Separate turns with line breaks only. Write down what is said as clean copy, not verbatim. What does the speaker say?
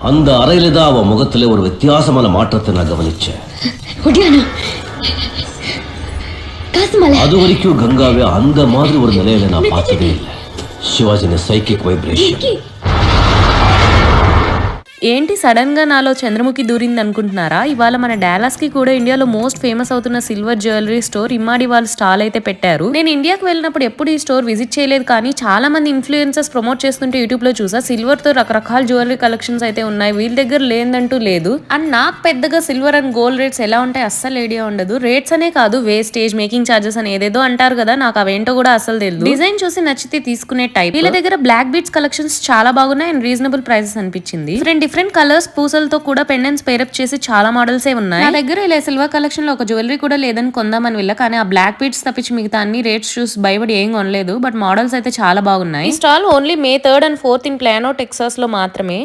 அந்த அறையில தான் அவன் முகத்துல ஒரு வித்தியாசமான மாற்றத்தை நான் கவனிச்சேன். அது வரைக்கும் கங்காவே அந்த மாதிரி ஒரு நிலையில நான் பார்த்ததே இல்லை. శివాజీని సైకిక్ వైబ్రేషన్.
ఏంటి సడన్ గా నాలో చంద్రముఖి దూరింది అనుకుంటున్నారా? ఇవాళ మన డాలస్ కి కూడా ఇండియాలో మోస్ట్ ఫేమస్ అవుతున్న సిల్వర్ జ్యువెలరీ స్టోర్ ఇమ్మాడి వాళ్ళ స్టాల్ అయితే పెట్టారు. నేను ఇండియాకి వెళ్ళినప్పుడు ఎప్పుడు ఈ స్టోర్ విజిట్ చేయలేదు, కానీ చాలా మంది ఇన్ఫ్లుయెన్సర్స్ ప్రమోట్ చేస్తుంటే యూట్యూబ్ లో చూసా. సిల్వర్ తో రకరకాల జ్యువెలరీ కలెక్షన్స్ అయితే ఉన్నాయి, వీళ్ళ దగ్గర లేదంటూ లేదు. అండ్ నాకు పెద్దగా సిల్వర్ అండ్ గోల్డ్ రేట్స్ ఎలా ఉంటాయి అస్సలు ఐడియా ఉండదు. రేట్స్ అనే కాదు, వేస్టేజ్, మేకింగ్ చార్జెస్ అని ఏదేదో అంటారు కదా, నాకు అవేంటో కూడా అసలు తెలియదు. డిజైన్ చూసి నచ్చితే తీసుకునే టైప్. వీళ్ళ దగ్గర బ్లాక్ బీట్స్ కలెక్షన్స్ చాలా బాగున్నాయి అండ్ రీజనబుల్ ప్రైసెస్ అనిపించింది. డిఫరెంట్ కలర్స్ పూసలతో కూడా పెండెంట్స్ పేరప్ చేసి చాలా మోడల్స్ ఉన్నాయి. నా దగ్గర ఇలా సిల్వర్ కలెక్షన్ లో ఒక జ్యువెలరీ కూడా లేదని కొందామని వెళ్ళా, కానీ ఆ బ్లాక్ బీట్స్ తప్పించి మిగతా అన్ని రేట్స్ చూసి భయపడి ఏం కొనలేదు. బట్ మోడల్స్ అయితే చాలా బాగున్నాయి. ఈ stall only May 3rd and 4th in Plano Texas లో మాత్రమే.